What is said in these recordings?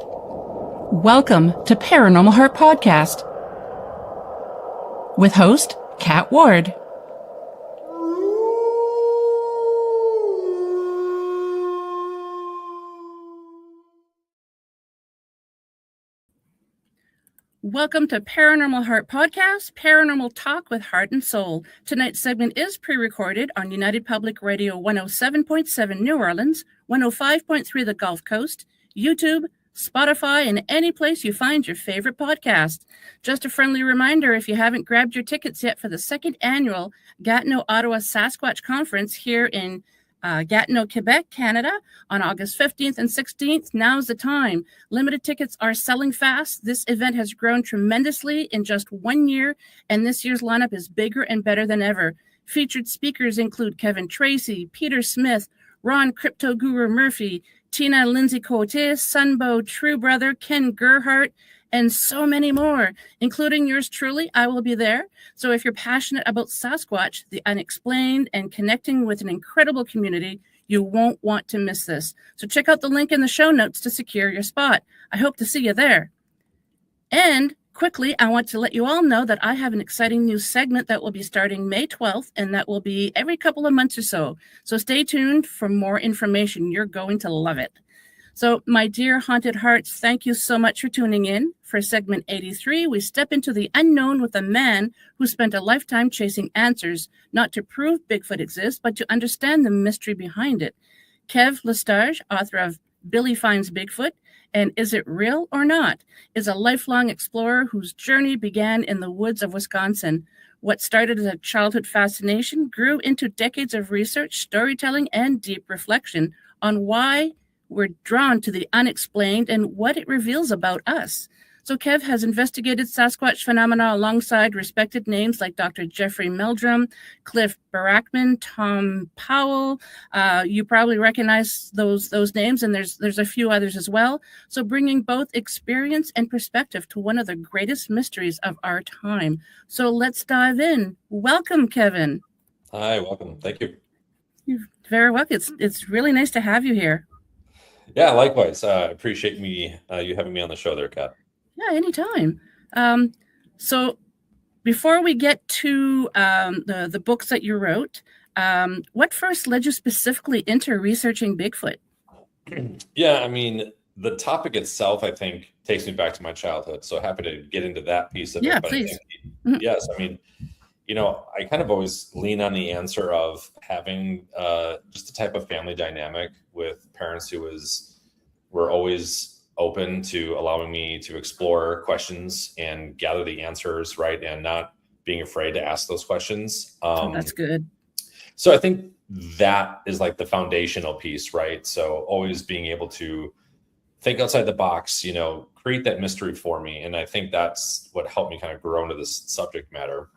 Welcome to Paranormal Heart Podcast with host Kat Ward. Welcome to Paranormal Heart Podcast, Paranormal Talk with Heart and Soul. Tonight's segment is pre-recorded on United Public Radio 107.7 New Orleans, 105.3 the Gulf Coast, YouTube, Spotify, and any place you find your favorite podcast. Just a friendly reminder, if you haven't grabbed your tickets yet for the second annual Gatineau, Ottawa Sasquatch Conference here in Gatineau, Quebec, Canada, on August 15th and 16th, now's the time. Limited tickets are selling fast. This event has grown tremendously in just 1 year, and this year's lineup is bigger and better than ever. Featured speakers include Kevin Tracy, Peter Smith, Ron Crypto Guru Murphy, Tina Lindsay Cote, Sunbow True Brother, Ken Gerhardt, and so many more, including yours truly. I will be there. So if you're passionate about Sasquatch, the unexplained, and connecting with an incredible community, you won't want to miss this. So check out the link in the show notes to secure your spot. I hope to see you there. And quickly, I want to let you all know that I have an exciting new segment that will be starting May 12th, and that will be every couple of months or so. So stay tuned for more information. You're going to love it. So, my dear Haunted Hearts, thank you so much for tuning in. For segment 83, we step into the unknown with a man who spent a lifetime chasing answers, not to prove Bigfoot exists, but to understand the mystery behind it. Kev LeStarge, author of Billy Finds Bigfoot, and Is It Real or Not?, is a lifelong explorer whose journey began in the woods of Wisconsin. What started as a childhood fascination grew into decades of research, storytelling, and deep reflection on why we're drawn to the unexplained and what it reveals about us. So Kev has investigated Sasquatch phenomena alongside respected names like Dr. Jeffrey Meldrum, Cliff Barackman, Tom Powell. You probably recognize those names, and there's a few others as well. So bringing both experience and perspective to one of the greatest mysteries of our time. So let's dive in. Welcome, Kevin. Hi, welcome. Thank you. You're very welcome. It's really nice to have you here. Yeah, likewise. Appreciate you having me on the show there, Kat. Yeah, anytime. So before we get to the books that you wrote, what first led you specifically into researching Bigfoot? Yeah, I mean, the topic itself, I think, takes me back to my childhood. So happy to get into that piece of it. But Please. Yes, I mean, I kind of always lean on the answer of having just a type of family dynamic with parents who were always open to allowing me to explore questions and gather the answers, right? And not being afraid to ask those questions. That's good. So I think that is like the foundational piece, right? So always being able to think outside the box, create that mystery for me. And I think that's what helped me kind of grow into this subject matter.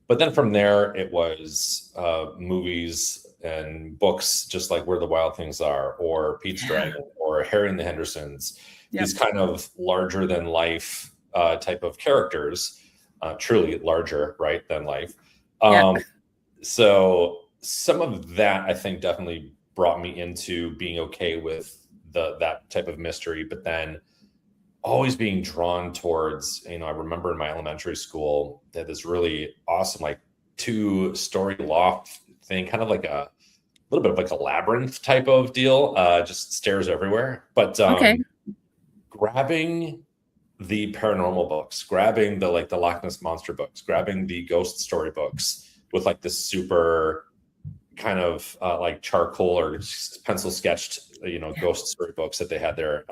But then from there, it was movies and books, just like Where the Wild Things Are, or Pete's Dragon, or Harry and the Hendersons. Yep. These kind of larger than life type of characters, truly larger, right, than life. So some of that, I think, definitely brought me into being okay with that type of mystery, but then always being drawn towards, I remember in my elementary school, they had this really awesome, like 2-story loft thing, kind of like a little bit of like a labyrinth type of deal, just stairs everywhere. But grabbing the paranormal books, grabbing the Loch Ness Monster books, grabbing the ghost story books with like this super kind of like charcoal or pencil sketched, ghost story books that they had there.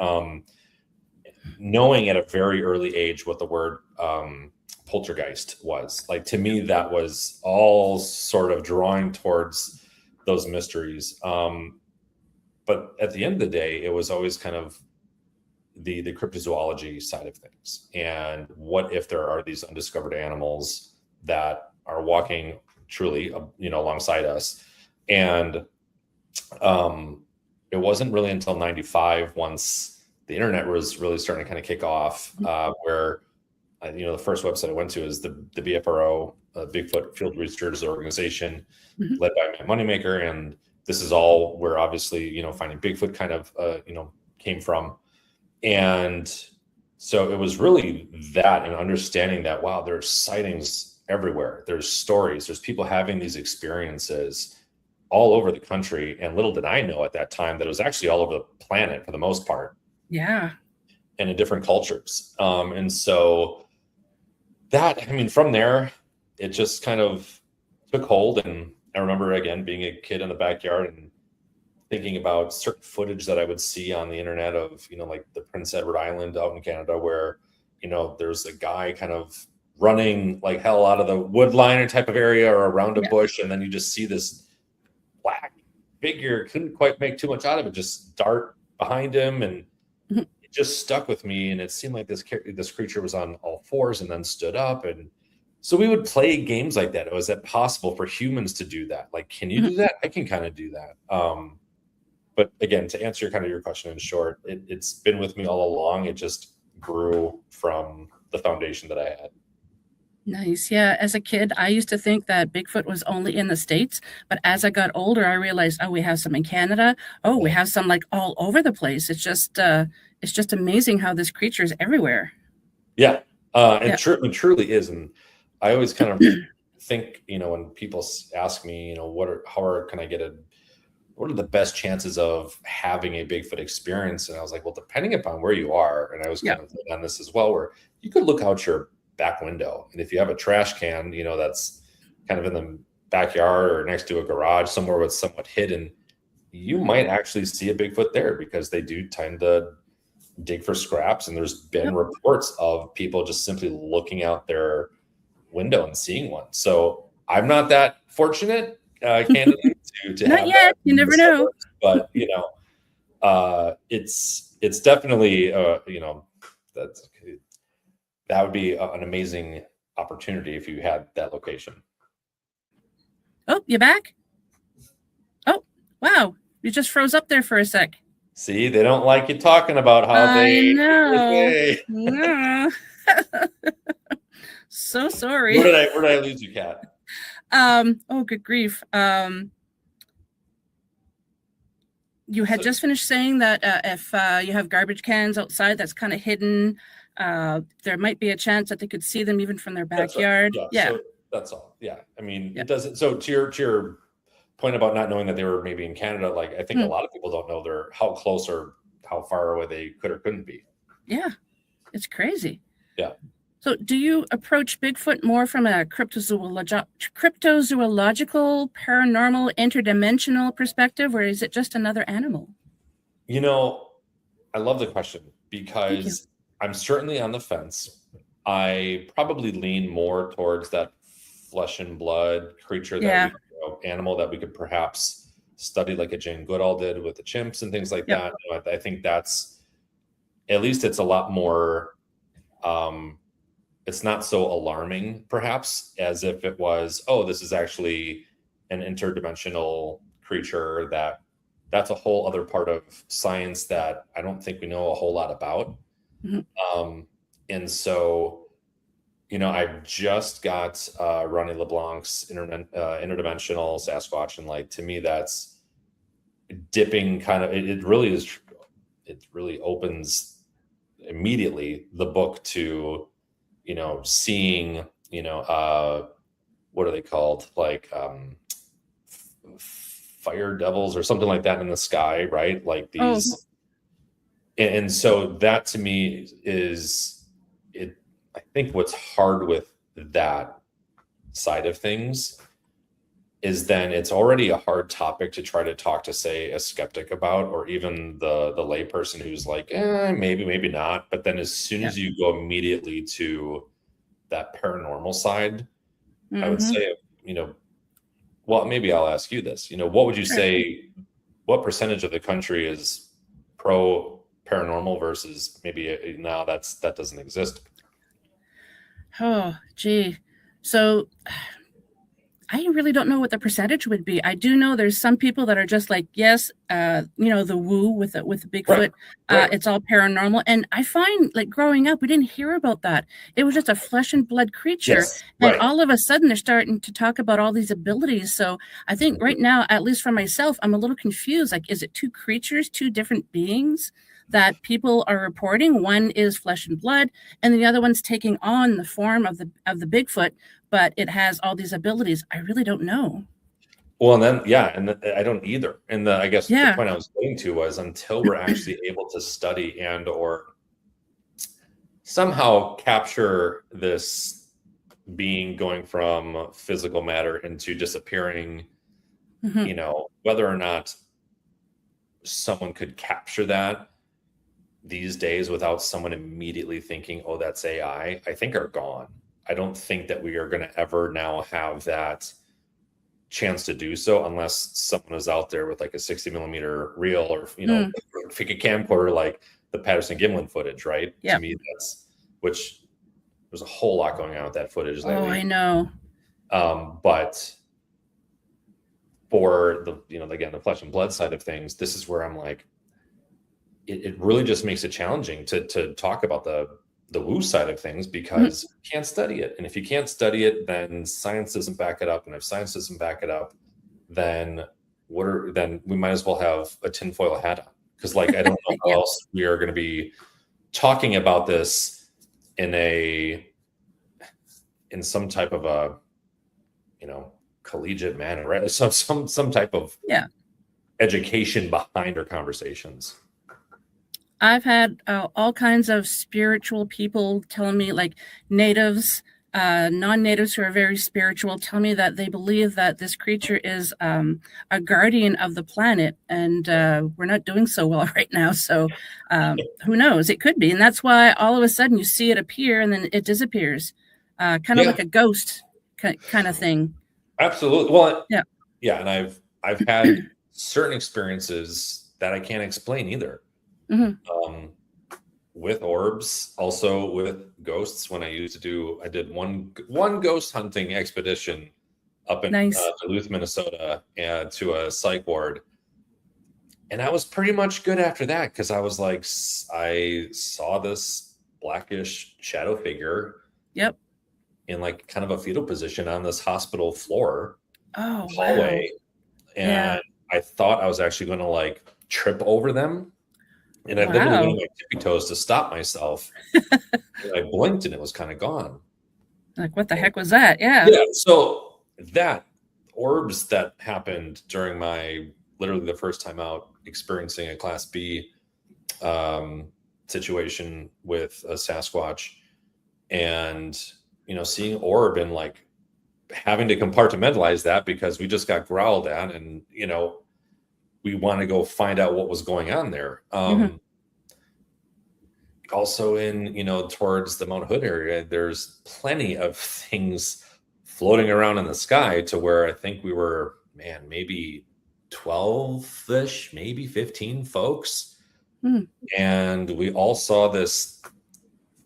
Knowing at a very early age what the word poltergeist was, like, to me, that was all sort of drawing towards those mysteries. But at the end of the day, it was always kind of the cryptozoology side of things. And what if there are these undiscovered animals that are walking truly, alongside us? And it wasn't really until 95, once the internet was really starting to kind of kick off, where, the first website I went to is the BFRO, Bigfoot Field Research Organization, led by Matt Moneymaker. And this is all where obviously, finding Bigfoot kind of, came from. And so it was really that, and understanding that, wow, there's sightings everywhere. There's stories. There's people having these experiences all over the country. And little did I know at that time that it was actually all over the planet for the most part. Yeah. And in different cultures. And so that, I mean, from there, it just kind of took hold. And I remember, again, being a kid in the backyard and thinking about certain footage that I would see on the internet of, like the Prince Edward Island out in Canada, where, there's a guy kind of running like hell out of the woodliner type of area or around a bush. And then you just see this black figure, couldn't quite make too much out of it, just dart behind him. And it just stuck with me. And it seemed like this creature was on all fours and then stood up. And so we would play games like that. Was it possible for humans to do that? Like, can you do that? I can kind of do that. But again, to answer your question in short, it's been with me all along. It just grew from the foundation that I had. Nice. Yeah. As a kid, I used to think that Bigfoot was only in the States. But as I got older, I realized, we have some in Canada. We have some like all over the place. It's just amazing how this creature is everywhere. Yeah. It truly is. And I always kind of think, when people ask me, what are the best chances of having a Bigfoot experience? And I was like, well, depending upon where you are. And I was kind of on this as well, where you could look out your back window. And if you have a trash can, that's kind of in the backyard or next to a garage somewhere where it's somewhat hidden, you might actually see a Bigfoot there, because they do tend to dig for scraps. And there's been reports of people just simply looking out their window and seeing one. So I'm not that fortunate candidate to not have yet. that. You never know. But it's definitely that would be an amazing opportunity if you had that location. Oh, you back? Oh, wow. You just froze up there for a sec. See, they don't like you talking about how I know. No. So sorry. Where did I lose you, Kat? Good grief. You had just finished saying that if you have garbage cans outside that's kind of hidden, there might be a chance that they could see them even from their backyard. Right. Yeah. So that's all. Yeah. I mean, it doesn't. So to your point about not knowing that they were maybe in Canada, like I think a lot of people don't know how close or how far away they could or couldn't be. Yeah. It's crazy. Yeah. So do you approach Bigfoot more from a cryptozoological, paranormal, interdimensional perspective, or is it just another animal? I love the question, because I'm certainly on the fence. I probably lean more towards that flesh and blood creature, animal that we could perhaps study, like a Jane Goodall did with the chimps and things like that. I think that's, at least it's a lot more, it's not so alarming perhaps as if it was, this is actually an interdimensional creature. That's a whole other part of science that I don't think we know a whole lot about. And so, I just got Ronnie LeBlanc's interdimensional Sasquatch, and like, to me, that's dipping kind of, it really is, it really opens immediately the book to, seeing, what are they called? Like fire devils or something like that in the sky, right? Like these. And so that to me is it. I think what's hard with that side of things is then it's already a hard topic to try to talk to, say, a skeptic about, or even the layperson who's like, maybe not. But then as soon as you go immediately to that paranormal side, I would say, well, maybe I'll ask you this, what would you say, what percentage of the country is pro paranormal versus maybe now that doesn't exist? Oh, gee. So I really don't know what the percentage would be. I do know there's some people that are just like, yes, the woo with Bigfoot. Right. It's all paranormal. And I find, like, growing up, we didn't hear about that. It was just a flesh and blood creature. Yes, and all of a sudden they're starting to talk about all these abilities. So I think right now, at least for myself, I'm a little confused. Like, is it two creatures, two different beings? that people are reporting. One is flesh and blood, and the other one's taking on the form of the Bigfoot, but it has all these abilities. I really don't know. Well, and then I don't either. And I guess the Yeah. point I was getting to was until we're actually able to study and or somehow capture this being going from physical matter into disappearing, Mhm. whether or not someone could capture that these days without someone immediately thinking, oh, that's AI, I think are gone. I don't think that we are going to ever now have that chance to do so unless someone is out there with like a 60 millimeter reel or, pick a camcorder like the Patterson Gimlin footage, right? Yep. To me, which there's a whole lot going on with that footage lately. Oh, I know. But for again, the flesh and blood side of things, this is where I'm like, it really just makes it challenging to talk about the woo side of things because you can't study it. And if you can't study it, then science doesn't back it up. And if science doesn't back it up, then then we might as well have a tinfoil hat on. Because I don't know how else we are going to be talking about this in some type of a, collegiate manner, right? Some type of education behind our conversations. I've had all kinds of spiritual people telling me, like natives, non-natives who are very spiritual, tell me that they believe that this creature is a guardian of the planet, and we're not doing so well right now. So who knows? It could be, and that's why all of a sudden you see it appear and then it disappears, kind of like a ghost kind of thing. Absolutely. Well, yeah, and I've had certain experiences that I can't explain either. With orbs, also with ghosts. When I did one ghost hunting expedition up in Duluth, Minnesota, to a psych ward, and I was pretty much good after that because I was like, I saw this blackish shadow figure, in like kind of a fetal position on this hospital floor, hallway, and I thought I was actually going to like trip over them. And I literally went on my tippy toes to stop myself. And I blinked and it was kind of gone. Like, what the heck was that? Yeah. Yeah. So that orbs that happened during my literally the first time out experiencing a Class B situation with a Sasquatch, and seeing orb and like having to compartmentalize that because we just got growled at, and we want to go find out what was going on there. Also in, towards the Mount Hood area, there's plenty of things floating around in the sky to where I think we were, maybe 12-ish, maybe 15 folks. And we all saw this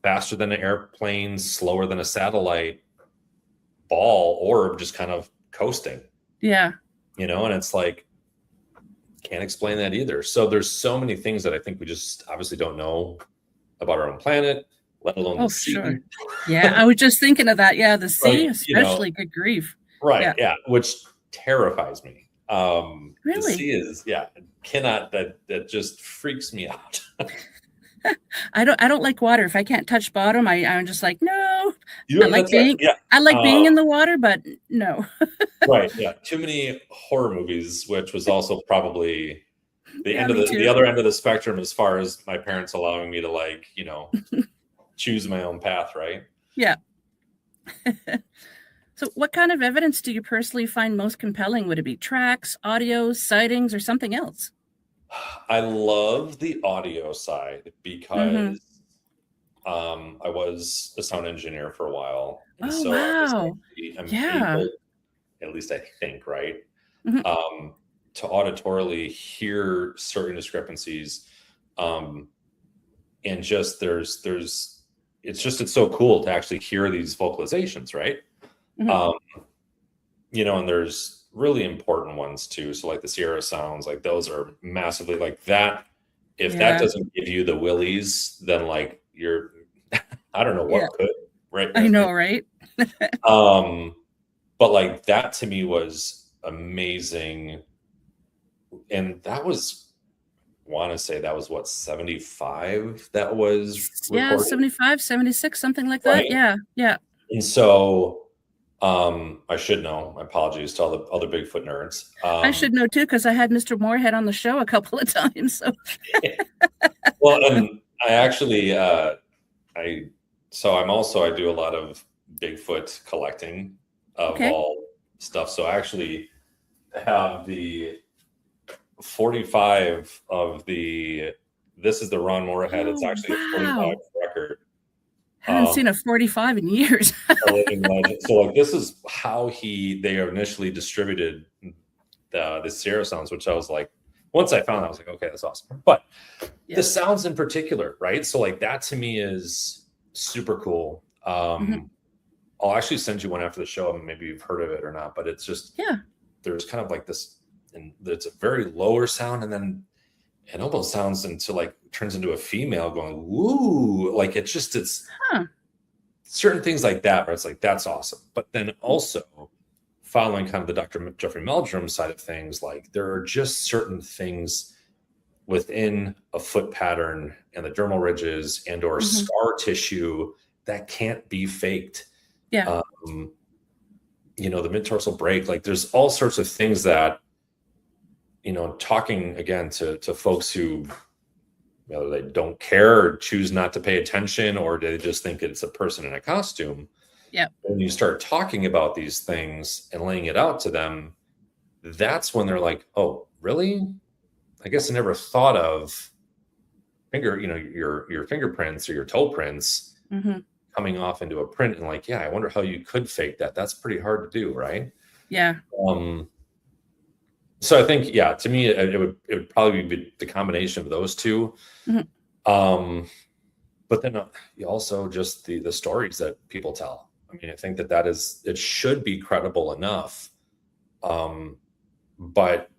faster than an airplane, slower than a satellite ball orb just kind of coasting. Yeah. And it's like, can't explain that either. So there's so many things that I think we just obviously don't know about our own planet, let alone the sea. Sure. Yeah, I was just thinking of that. Yeah, the sea, especially. Good grief. Right. Yeah, which terrifies me. Really? The sea is, cannot. That just freaks me out. I don't like water. If I can't touch bottom, I'm just like, no. I like being in the water, but no. Right. Yeah. Too many horror movies, which was also probably the other end of the spectrum as far as my parents allowing me to choose my own path. Right. Yeah. So what kind of evidence do you personally find most compelling? Would it be tracks, audio, sightings, or something else? I love the audio side because I was a sound engineer for a while. And so wow. I'm able, at least I think, right, to auditorily hear certain discrepancies. And just it's so cool to actually hear these vocalizations, right? And there's really important ones too. So like the Sierra sounds, like those are massively like that. If that doesn't give you the willies, then like you're, I don't know what could, right? I know, right? But like that to me was amazing. And that was want to say that was what, 75 that was Yeah, recorded, 75, 76, something like that. right? Yeah. And so I should know. My apologies to all the other Bigfoot nerds. I should know too, because I had Mr. Moorhead on the show a couple of times. So. Well, and I actually, I do a lot of Bigfoot collecting of all stuff. So I actually have the 45 of this is the Ron Moorhead. It's actually a 45 record. I haven't seen a 45 in years. A living legend. So like this is how they initially distributed the Sierra sounds, which I was like, once I found out, I was like, okay, that's awesome. But the sounds in particular, right? So like that to me is super cool. I'll actually send you one after the show, and maybe you've heard of it or not, but it's just, there's kind of like this, and it's a very lower sound, and then it almost sounds turns into a female going, woo, like it's certain things like that where it's like, that's awesome. But then also following kind of the Dr. Jeffrey Meldrum side of things, like there are just certain things within a foot pattern and the dermal ridges and or scar tissue that can't be faked. The mid-tarsal break, like there's all sorts of things that, talking again to folks who, whether they don't care or choose not to pay attention, or they just think it's a person in a costume. When you start talking about these things and laying it out to them, that's when they're like, oh, really? I guess I never thought of your fingerprints or your toe prints coming off into a print, and like, I wonder how you could fake that. That's pretty hard to do, right? So I think, to me, it would probably be the combination of those two. But then also just the stories that people tell. I mean, I think it should be credible enough. But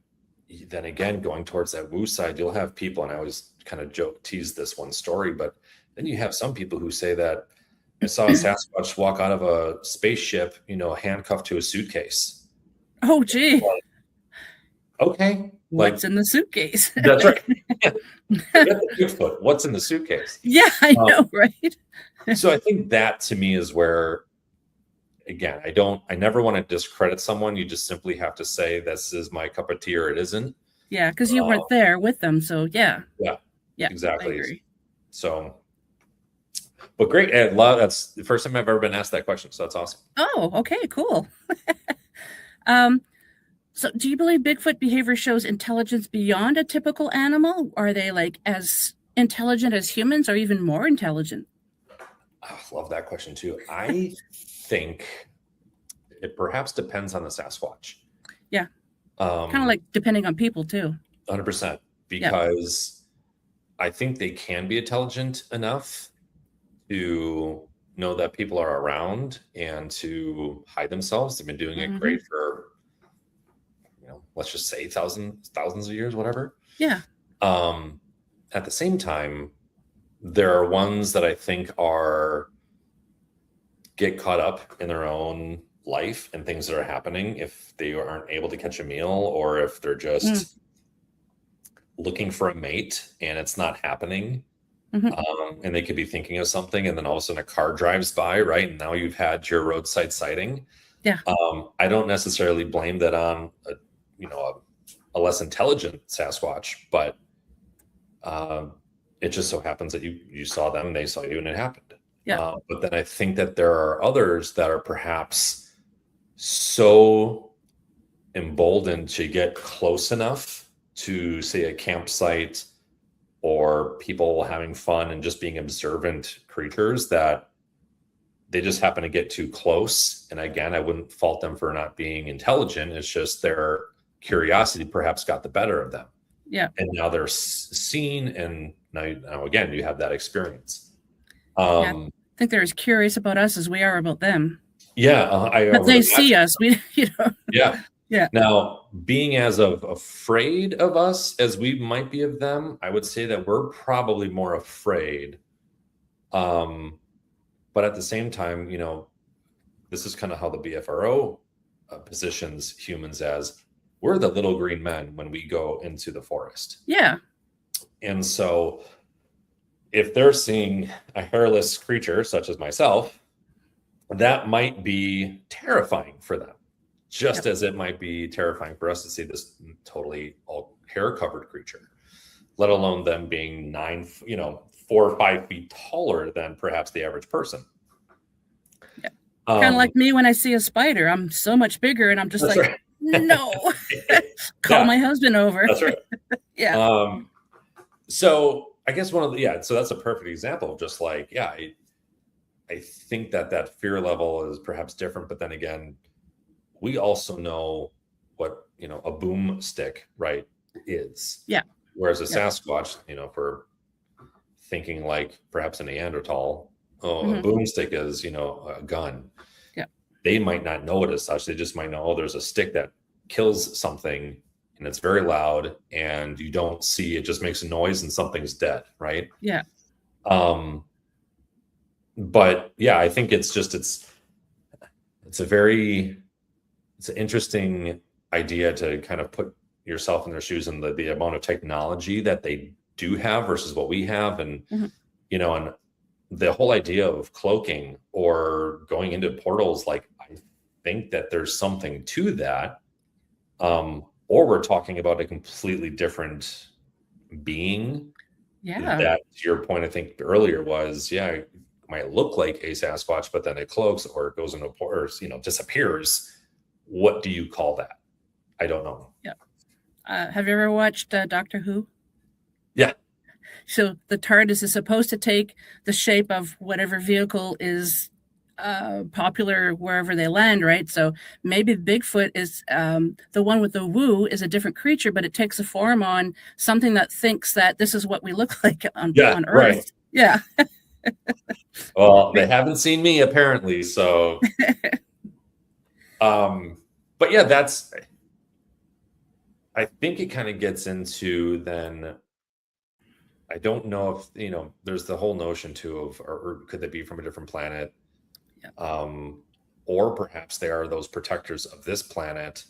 then again, going towards that woo side, you'll have people, and I always kind of tease this one story, but then you have some people who say that I saw a Sasquatch walk out of a spaceship, handcuffed to a suitcase. Oh, gee. Okay. What's in the suitcase? That's right. Bigfoot. What's in the suitcase? Yeah, I know, right? So I think that to me is where, again, I never want to discredit someone. You just simply have to say, this is my cup of tea or it isn't. Yeah, because you weren't there with them. So yeah, exactly. I agree. So, but great. That's the first time I've ever been asked that question. So that's awesome. Oh, okay, cool. So do you believe Bigfoot behavior shows intelligence beyond a typical animal? Are they like as intelligent as humans, or even more intelligent? I love that question too. I think it perhaps depends on the Sasquatch. Yeah. Kind of like depending on people too. 100%. Because I think they can be intelligent enough to know that people are around and to hide themselves. They've been doing it great for, let's just say thousands of years, whatever. Yeah. At the same time, there are ones that I think get caught up in their own life and things that are happening if they aren't able to catch a meal, or if they're just looking for a mate and it's not happening. And they could be thinking of something, and then all of a sudden a car drives by, right? And now you've had your roadside sighting. Yeah. I don't necessarily blame that on a less intelligent Sasquatch, but it just so happens that you saw them, they saw you, and it happened. Yeah. But then I think that there are others that are perhaps so emboldened to get close enough to, say, a campsite or people having fun and just being observant creatures, that they just happen to get too close. And again, I wouldn't fault them for not being intelligent. It's just their curiosity perhaps got the better of them. Yeah. And now they're seen, and now again, you have that experience. I think they're as curious about us as we are about them. Yeah. But they see us. Yeah. Yeah. Now, being as afraid of us as we might be of them, I would say that we're probably more afraid. But at the same time, this is kind of how the BFRO positions humans as, we're the little green men when we go into the forest. Yeah. And so if they're seeing a hairless creature such as myself, that might be terrifying for them, just as it might be terrifying for us to see this totally all hair covered creature, let alone them being 4 or 5 feet taller than perhaps the average person. Yeah. Kind of like me when I see a spider. I'm so much bigger, and I'm just like, right. No. Call my husband over. That's right. Yeah. So I guess so that's a perfect example of just like, I think that fear level is perhaps different, but then again, we also know what, a boomstick, right, is. Yeah. Whereas a Sasquatch, for thinking like perhaps a Neanderthal, a boomstick is, a gun. Yeah. They might not know it as such. They just might know, oh, there's a stick that kills something and it's very loud and you don't see, it just makes a noise and something's dead, right? Yeah. But yeah, I think it's an interesting idea to kind of put yourself in their shoes and the amount of technology that they do have versus what we have. And, and the whole idea of cloaking or going into portals, like, I think that there's something to that. Or we're talking about a completely different being. Yeah. That, to your point, I think earlier was, it might look like a Sasquatch, but then it cloaks or it goes into a portal, or, disappears. What do you call that? I don't know. Yeah. Have you ever watched Doctor Who? Yeah. So the TARDIS is supposed to take the shape of whatever vehicle is popular wherever they land, right? So maybe Bigfoot is the one with the woo is a different creature, but it takes a form on something that thinks that this is what we look like on Earth. Right. Yeah. Well, they haven't seen me apparently, so. But yeah, I think it kind of gets into then. I don't know if, there's the whole notion too of, or could they be from a different planet? Yeah. Or perhaps they are those protectors of this planet.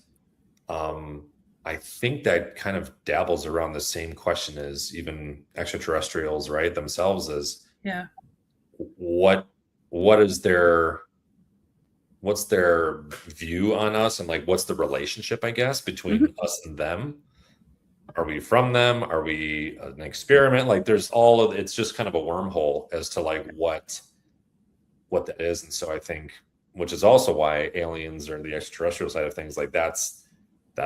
I think that kind of dabbles around the same question as even extraterrestrials, right? Themselves is, what's their view on us, and like, what's the relationship, I guess, between us and them? Are we from them? Are we an experiment? Like, there's it's just kind of a wormhole as to like what that is. And so I think, which is also why aliens or the extraterrestrial side of things, like that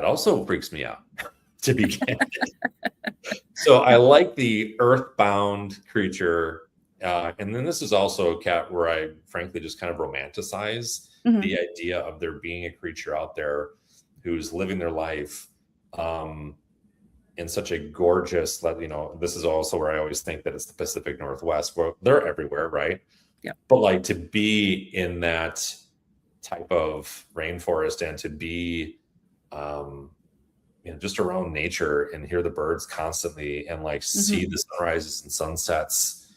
also freaks me out to begin. So I like the earthbound creature. And then this is also, Kat, where I frankly just kind of romanticize the idea of there being a creature out there who's living their life in such a gorgeous, this is also where I always think that it's the Pacific Northwest, where they're everywhere, right? Yeah. But like, to be in that type of rainforest and to be, just around nature and hear the birds constantly and like see the sunrises and sunsets,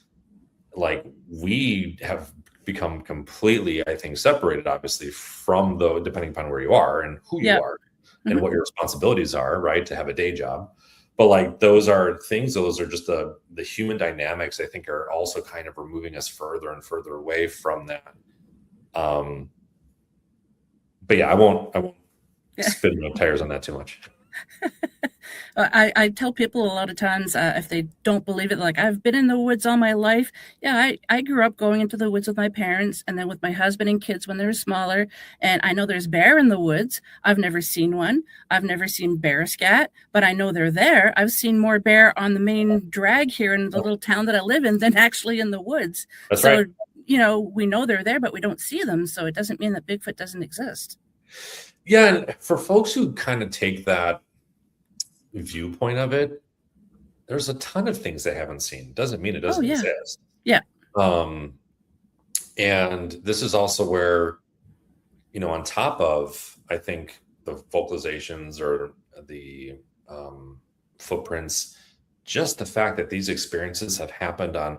like, we have become completely, I think, separated, obviously, from depending upon where you are and who you are and what your responsibilities are, right? To have a day job. But like, those are just the human dynamics, I think, are also kind of removing us further and further away from that. But yeah, I won't spin my tires on that too much. I tell people a lot of times, if they don't believe it, like, I've been in the woods all my life. Yeah, I grew up going into the woods with my parents and then with my husband and kids when they were smaller. And I know there's bear in the woods. I've never seen one. I've never seen bear scat, but I know they're there. I've seen more bear on the main drag here in the little town that I live in than actually in the woods. That's right. We know they're there, but we don't see them. So it doesn't mean that Bigfoot doesn't exist. Yeah, and for folks who kind of take that viewpoint of it, there's a ton of things they haven't seen. Doesn't mean it doesn't exist. Yeah. And this is also where, on top of, I think, the vocalizations or the footprints, just the fact that these experiences have happened on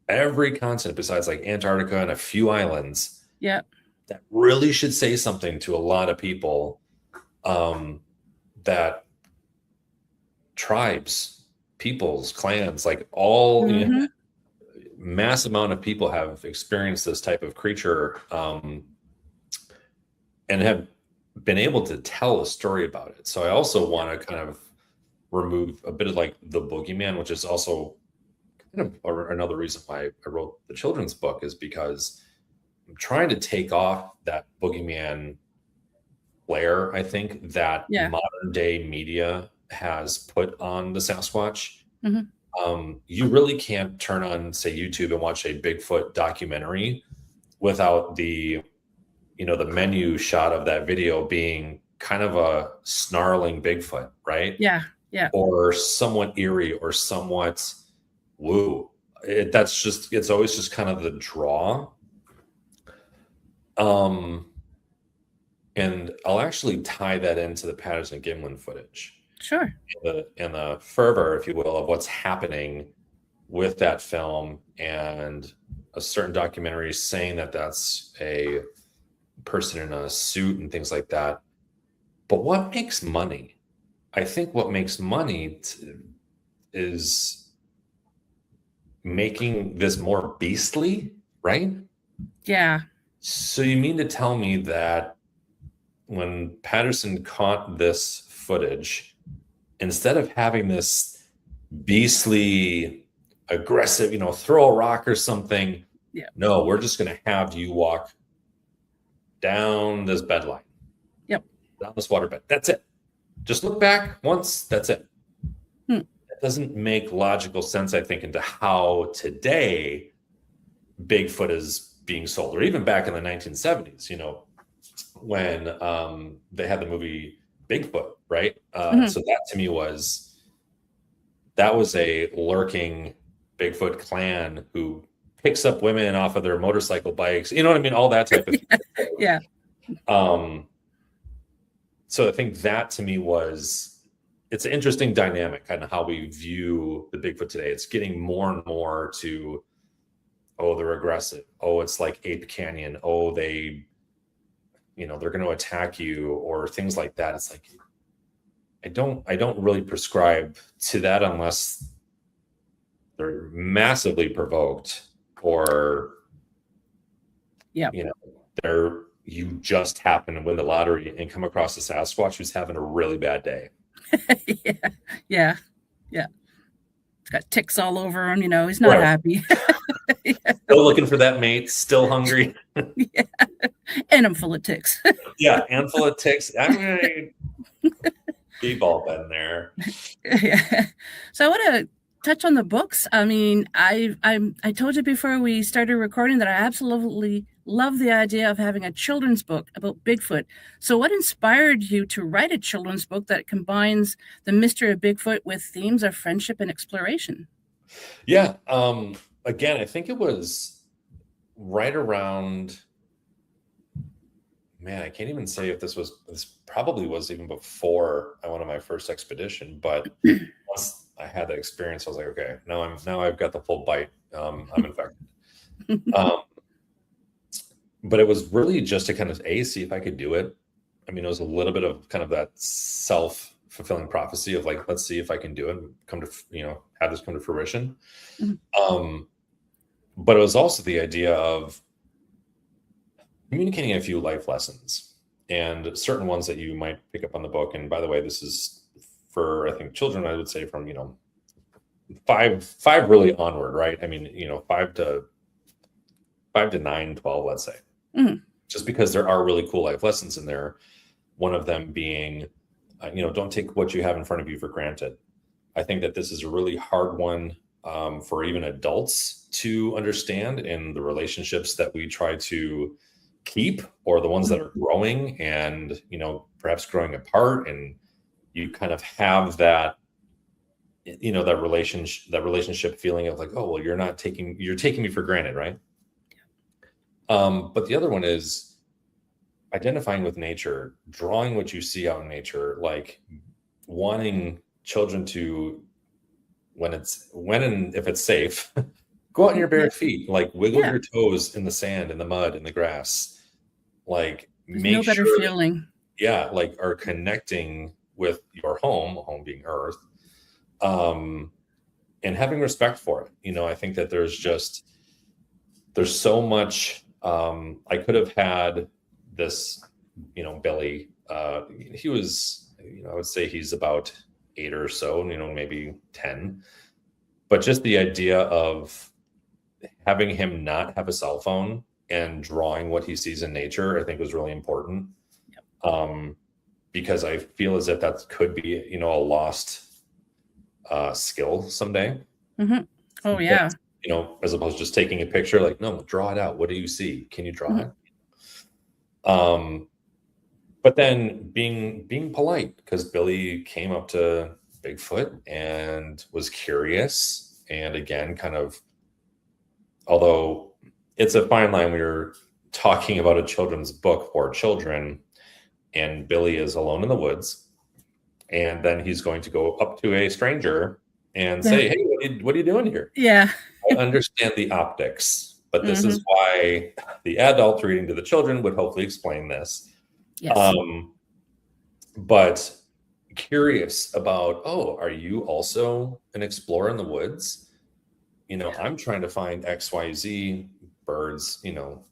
every continent besides like Antarctica and a few islands. Yeah. That really should say something to a lot of people, that tribes, peoples, clans, like all Mm-hmm. mass amount of people have experienced this type of creature, and have been able to tell a story about it. So I also want to kind of remove a bit of like the boogeyman, which is also kind of another reason why I wrote the children's book, is because I'm trying to take off that boogeyman glare, I think, that Yeah. modern day media has put on the Sasquatch. Mm-hmm. You really can't turn on, say, YouTube and watch a Bigfoot documentary without the menu shot of that video being kind of a snarling Bigfoot, right? Yeah. Yeah. Or somewhat eerie or somewhat woo. It's always just kind of the draw. And I'll actually tie that into the Patterson Gimlin footage. Sure. And the fervor, if you will, of what's happening with that film, and a certain documentary saying that that's a person in a suit and things like that. But what makes money? I think what makes money is making this more beastly, right? Yeah. So you mean to tell me that when Patterson caught this footage, instead of having this beastly, aggressive, throw a rock or something, Yeah. no, we're just going to have you walk down this bed line. Yep. Down this water bed. That's it. Just look back once. That's it. That doesn't make logical sense, I think, into how today Bigfoot is being sold, or even back in the 1970s, when they had the movie Bigfoot, right? So that to me was a lurking Bigfoot clan who picks up women off of their motorcycle bikes. You know what I mean? All that type of thing. Yeah. So I think that to me it's an interesting dynamic, kind of how we view the Bigfoot today. It's getting more and more to, oh, they're aggressive. Oh, it's like Ape Canyon. Oh, they're going to attack you, or things like that. It's like, I don't really prescribe to that unless they're massively provoked, or, you just happen to win the lottery and come across a Sasquatch who's having a really bad day. Yeah. It's got ticks all over him. He's not happy. Still looking for that mate. Still hungry. Yeah. And I'm full of ticks. Yeah, and full of ticks. I mean, we've all been there. Yeah. So I want to touch on the books. I mean, I told you before we started recording that I absolutely love the idea of having a children's book about Bigfoot. So what inspired you to write a children's book that combines the mystery of Bigfoot with themes of friendship and exploration? Yeah. Again, I think it was right around, man, I can't even say if this probably was even before I went on my first expedition, but once I had that experience, I was like, okay, now I've got the full bite. I'm infected. But it was really just to kind of see if I could do it. I mean, it was a little bit of kind of that self-fulfilling prophecy of like, let's see if I can do it and have this come to fruition. But it was also the idea of communicating a few life lessons, and certain ones that you might pick up on the book. And by the way, this is for, I think, children, I would say from, 5 really onward, right? I mean, 5 to 9, 12, let's say. Just because there are really cool life lessons in there. One of them being, don't take what you have in front of you for granted. I think that this is a really hard one for even adults to understand, in the relationships that we try to keep, or the ones that are growing and, perhaps growing apart. And you kind of have that, that relationship feeling of like, oh, well, you're taking me for granted, right? But the other one is identifying with nature, drawing what you see out in nature, like wanting children to, if it's safe, go out in your bare feet, like wiggle your toes in the sand, in the mud, in the grass, like There's make no better sure feeling. like are connecting with your home being Earth, and having respect for it. You know, I think that there's so much. I could have had this, you know, Billy. He was, you know, I would say he's about 8 or so, you know, maybe 10. But just the idea of having him not have a cell phone and drawing what he sees in nature, I think was really important. Because I feel as if that could be, you know, a lost skill someday. Mm-hmm. Oh yeah. But, you know, as opposed to just taking a picture, like, no, draw it out. What do you see? Can you draw it? But then being polite, because Billy came up to Bigfoot and was curious, and again, kind of, although it's a fine line when you're talking about a children's book for children, and Billy is alone in the woods, and then he's going to go up to a stranger and say, "Hey, what are you doing here?" Yeah. I understand the optics, but this is why the adult reading to the children would hopefully explain this. Yes. But curious about, oh, are you also an explorer in the woods? You know, I'm trying to find XYZ birds, you know,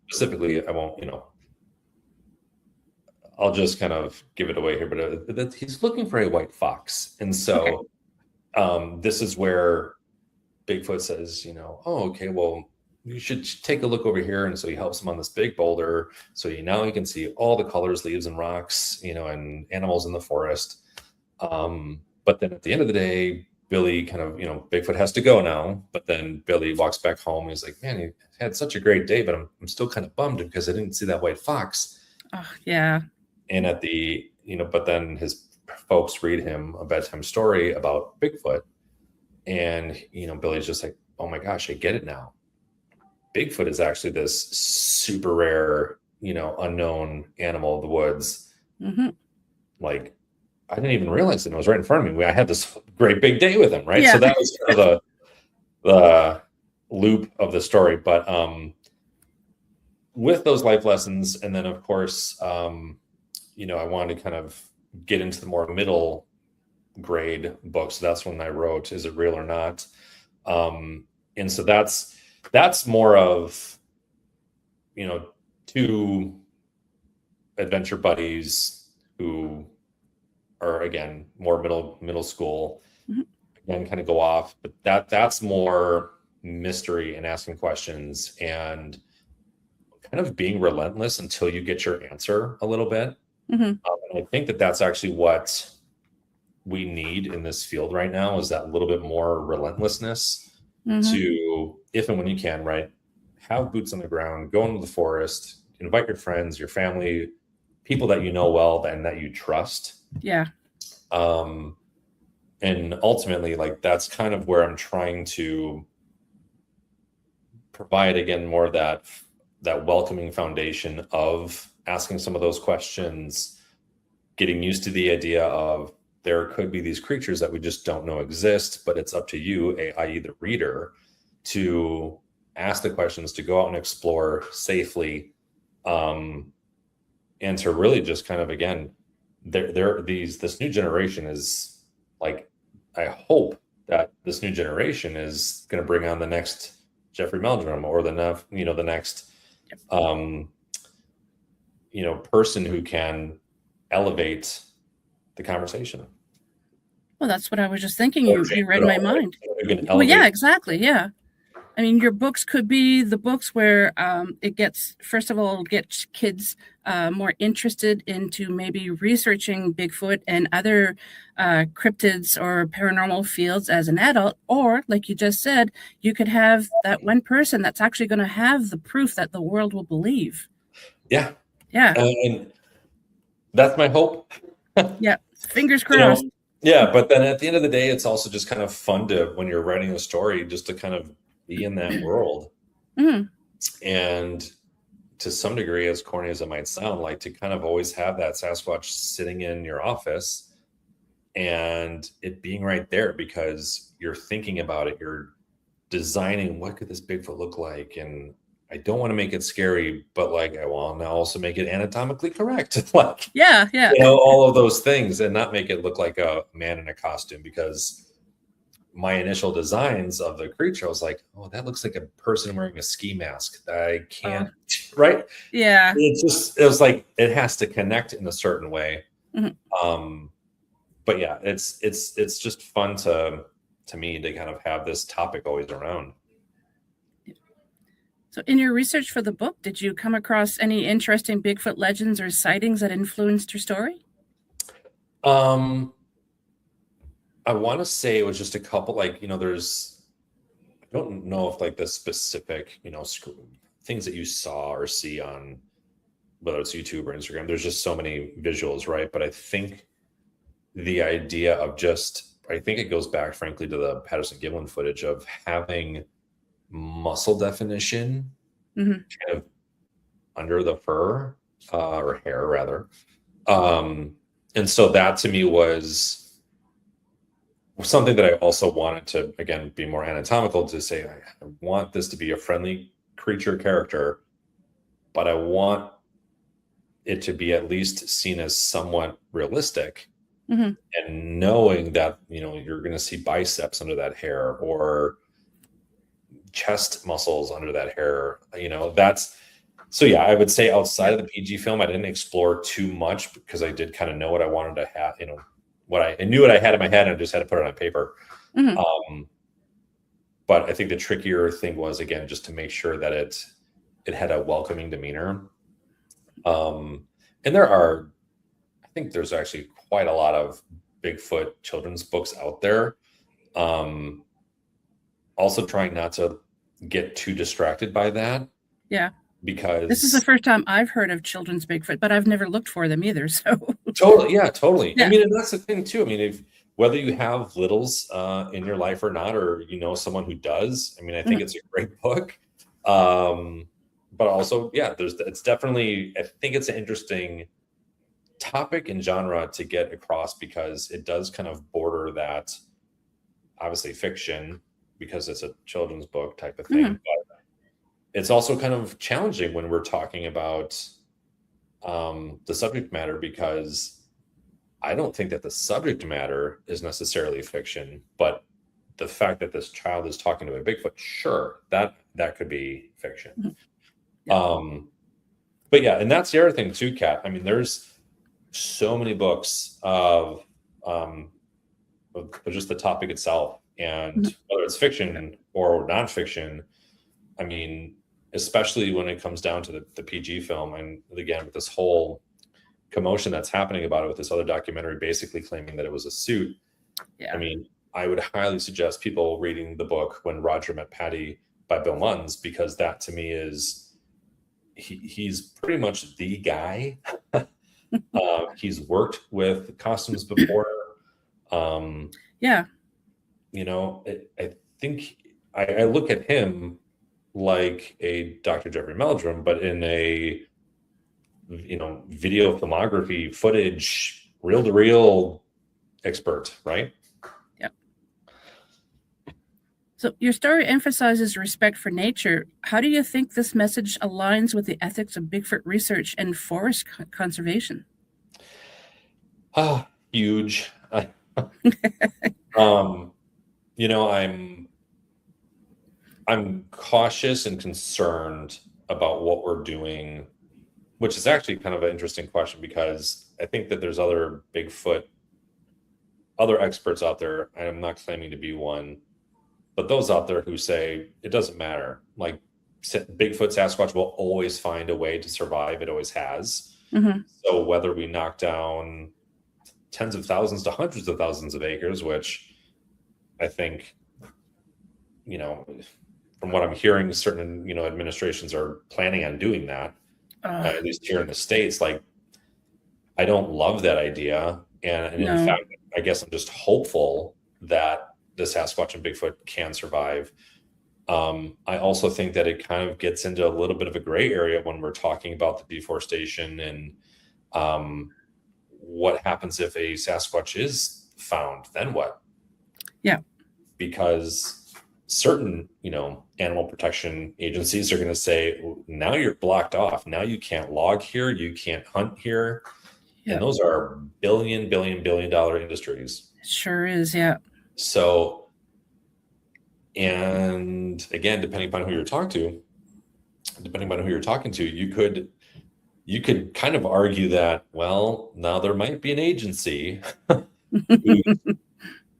specifically, I won't, you know, I'll just kind of give it away here, but he's looking for a white fox. And so this is where Bigfoot says, you know, oh, okay, well, you should take a look over here. And so he helps him on this big boulder. So now you can see all the colors, leaves and rocks, you know, and animals in the forest. But then at the end of the day, Billy kind of, you know, Bigfoot has to go now. But then Billy walks back home. And he's like, man, he had such a great day, but I'm still kind of bummed because I didn't see that white fox. Oh, yeah. And at the, you know, but then his folks read him a bedtime story about Bigfoot. And, you know, Billy's just like, oh my gosh, I get it now. Bigfoot is actually this super rare, you know, unknown animal of the woods. Like, I didn't even realize it. It was right in front of me. I had this great big day with him, right? Yeah. So that was kind of the loop of the story. But with those life lessons, and then of course, you know, I wanted to kind of get into the more middle grade books. That's when I wrote Is It Real or Not? And so that's more of, you know, two adventure buddies who are, again, more middle school, again, kind of go off, but that's more mystery and asking questions and kind of being relentless until you get your answer a little bit. And I think that that's actually what we need in this field right now, is that little bit more relentlessness to, if and when you can, right, have boots on the ground, go into the forest, invite your friends, your family, people that you know well and that you trust. Yeah. And ultimately, like, that's kind of where I'm trying to provide, again, more of that welcoming foundation of asking some of those questions, getting used to the idea of there could be these creatures that we just don't know exist, but it's up to you, i.e. the reader, to ask the questions, to go out and explore safely, and to really just kind of, again, this new generation is like, I hope that this new generation is going to bring on the next Jeffrey Meldrum or the next person who can elevate the conversation. Well, that's what I was just thinking. You read my mind. Well, yeah, exactly. Yeah. I mean, your books could be the books where it gets, first of all, get kids more interested into maybe researching Bigfoot and other cryptids or paranormal fields as an adult. Or, like you just said, you could have that one person that's actually going to have the proof that the world will believe. Yeah. Yeah. And that's my hope. Yeah. Fingers crossed. Yeah. But then at the end of the day, it's also just kind of fun to, when you're writing a story, just to kind of be in that world. And to some degree, as corny as it might sound, like, to kind of always have that Sasquatch sitting in your office and it being right there because you're thinking about it, you're designing, what could this Bigfoot look like? And I don't want to make it scary, but like, I want to also make it anatomically correct. Like, yeah. You know, all of those things, and not make it look like a man in a costume, because my initial designs of the creature, I was like, oh, that looks like a person wearing a ski mask. I can't, right? Yeah. It was like, it has to connect in a certain way. Mm-hmm. But yeah, it's just fun to me to kind of have this topic always around. So in your research for the book, did you come across any interesting Bigfoot legends or sightings that influenced your story? I want to say it was just a couple, like, there's, I don't know if like the specific, things that you saw or see on whether it's YouTube or Instagram, there's just so many visuals, right? But I think the idea of I think it goes back, frankly, to the Patterson-Gimlin footage of having muscle definition kind of under the fur, or hair rather. And so that to me was something that I also wanted to, again, be more anatomical, to say, I want this to be a friendly creature character, but I want it to be at least seen as somewhat realistic. And knowing that, you're going to see biceps under that hair or chest muscles under that hair, so yeah, I would say outside of the PG film, I didn't explore too much because I did kind of know what I wanted to have, I knew what I had in my head, and I just had to put it on paper. But I think the trickier thing was, again, just to make sure that it had a welcoming demeanor. And I think there's actually quite a lot of Bigfoot children's books out there. Also trying not to get too distracted by that. Yeah. Because this is the first time I've heard of children's Bigfoot, but I've never looked for them either. So totally. Yeah. Yeah. I mean, and that's the thing too. I mean, whether you have littles in your life or not, or someone who does, I mean, I think it's a great book. But also, yeah, it's definitely, I think it's an interesting topic and genre to get across, because it does kind of border that, obviously fiction, because it's a children's book type of thing. But it's also kind of challenging when we're talking about the subject matter, because I don't think that the subject matter is necessarily fiction, but the fact that this child is talking to a Bigfoot, sure, that could be fiction. But yeah, and that's the other thing too, Kat. I mean, there's so many books of just the topic itself, and whether it's fiction or nonfiction. I mean, especially when it comes down to the PG film, and again, with this whole commotion that's happening about it, with this other documentary basically claiming that it was a suit. Yeah. I mean, I would highly suggest people reading the book When Roger Met Patty by Bill Munns, because that to me is, he's pretty much the guy. He's worked with costumes before. Yeah. I think I look at him like a Dr. Jeffrey Meldrum, but in a video filmography footage, reel to reel expert, right? Yep. So your story emphasizes respect for nature. How do you think this message aligns with the ethics of Bigfoot research and forest conservation? Huge. I'm cautious and concerned about what we're doing, which is actually kind of an interesting question, because I think that there's other experts out there, and I'm not claiming to be one, but those out there who say it doesn't matter. Like, Bigfoot, Sasquatch will always find a way to survive. It always has. So whether we knock down tens of thousands to hundreds of thousands of acres, which I think, from what I'm hearing, certain, administrations are planning on doing that, at least here in the States. Like, I don't love that idea. And No. In fact, I guess I'm just hopeful that the Sasquatch and Bigfoot can survive. I also think that it kind of gets into a little bit of a gray area when we're talking about the deforestation and what happens if a Sasquatch is found, then what? Yeah. Because certain, animal protection agencies are going to say, now you're blocked off. Now you can't log here. You can't hunt here. Yeah. And those are billion dollar industries. It sure is. Yeah. So And again, depending upon who you're talking to, you could kind of argue that, well, now there might be an agency who's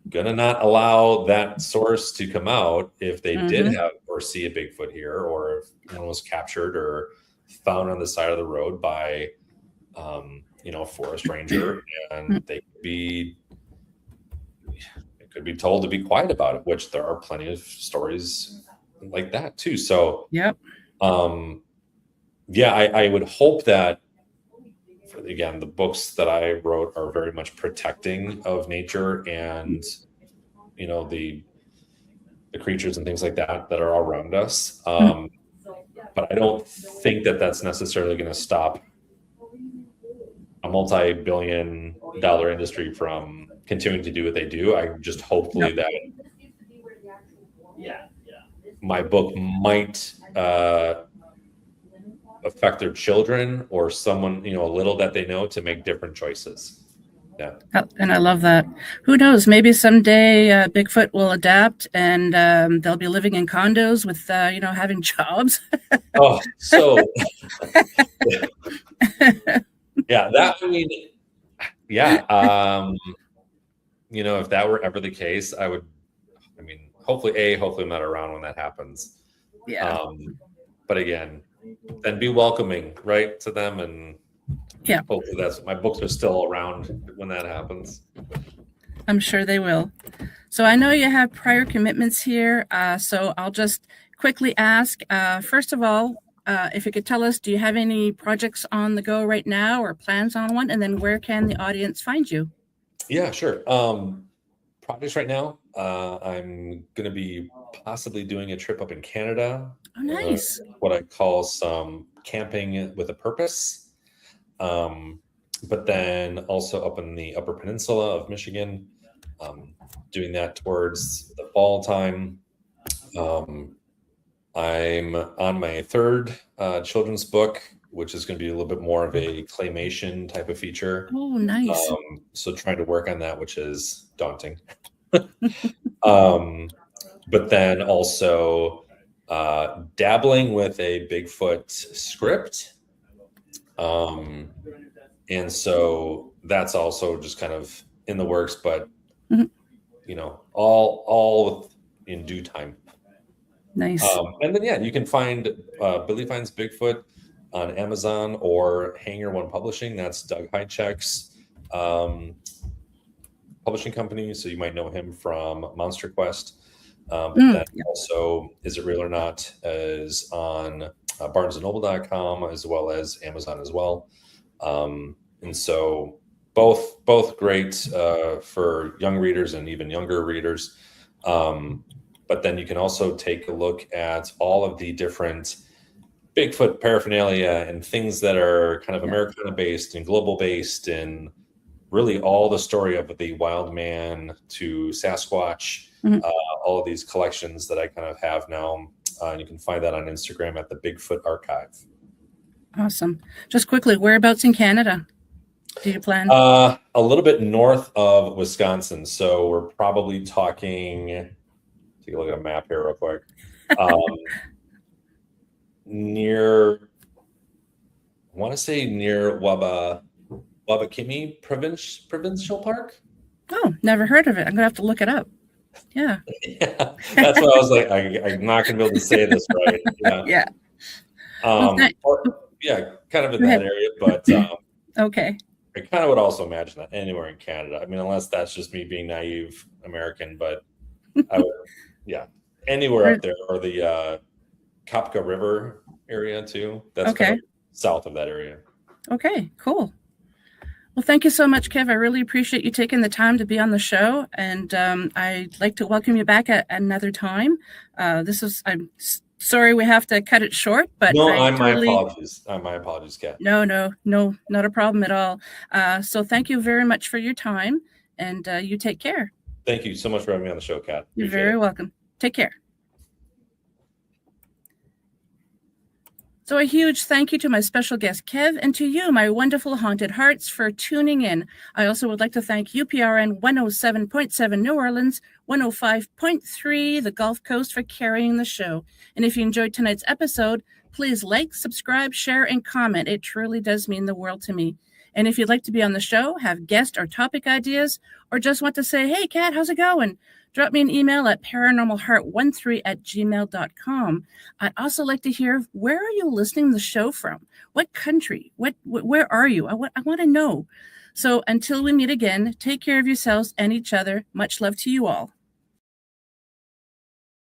gonna not allow that source to come out if they did have or see a Bigfoot here, or if one was captured or found on the side of the road by a forest ranger, and they could be told to be quiet about it, which there are plenty of stories like that too. So I would hope that, again, the books that I wrote are very much protecting of nature and the creatures and things like that are around us. But I don't think that that's necessarily going to stop a multi-billion-dollar industry from continuing to do what they do. I just hopefully that my book might affect their children or someone, a little that they know, to make different choices. Yeah. And I love that. Who knows? Maybe someday Bigfoot will adapt and they'll be living in condos with, having jobs. Oh, so yeah, if that were ever the case, hopefully I'm not around when that happens. Yeah. But again, then be welcoming, right, to them, and hopefully my books are still around when that happens. I'm sure they will. So I know you have prior commitments here, so I'll just quickly ask, first of all, if you could tell us, do you have any projects on the go right now or plans on one? And then where can the audience find you? Yeah, sure. Projects right now, I'm going to be possibly doing a trip up in Canada. Oh, nice. What I call some camping with a purpose. But then also up in the Upper Peninsula of Michigan, doing that towards the fall time. I'm on my third children's book, which is going to be a little bit more of a claymation type of feature. Oh, nice. So trying to work on that, which is daunting. But then also dabbling with a Bigfoot script. And so that's also just kind of in the works, but all in due time. Nice. And then you can find Billy Finds Bigfoot on Amazon or Hangar One Publishing. That's Doug Hychek's publishing company, so you might know him from Monster Quest. Then also Is It Real or Not is on barnesandnoble.com as well as Amazon as well. And so both great for young readers and even younger readers. But then you can also take a look at all of the different Bigfoot paraphernalia and things that are kind of Americana-based and global-based, and really all the story of the wild man to Sasquatch, all of these collections that I kind of have now. You can find that on Instagram at the Bigfoot Archive. Awesome. Just quickly, whereabouts in Canada do you plan? A little bit north of Wisconsin. So we're probably talking, take a look at a map here real quick. Near Wabakimi Provincial Park. Oh, never heard of it. I'm gonna have to look it up. Yeah. That's why I was like, I'm not gonna be able to say this right. Yeah. Kind of in that area, but okay. I kind of would also imagine that anywhere in Canada. I mean, unless that's just me being naive American, but I would, anywhere up there, or the Kapka River area too. That's kind of south of that area. Okay, cool. Well, thank you so much, Kev. I really appreciate you taking the time to be on the show, and I'd like to welcome you back at another time. I'm sorry we have to cut it short, but my apologies. My apologies, Kat. No, not a problem at all. So thank you very much for your time, and you take care. Thank you so much for having me on the show, Kat. You're very welcome. Take care. So a huge thank you to my special guest, Kev, and to you, my wonderful haunted hearts, for tuning in. I also would like to thank UPRN 107.7 New Orleans, 105.3 the Gulf Coast for carrying the show. And if you enjoyed tonight's episode, please like, subscribe, share, and comment. It truly does mean the world to me. And if you'd like to be on the show, have guest or topic ideas, or just want to say, hey, Kat, how's it going? Drop me an email at paranormalheart13@gmail.com. I'd also like to hear, where are you listening to the show from? What country? Where are you? I want to know. So until we meet again, take care of yourselves and each other. Much love to you all.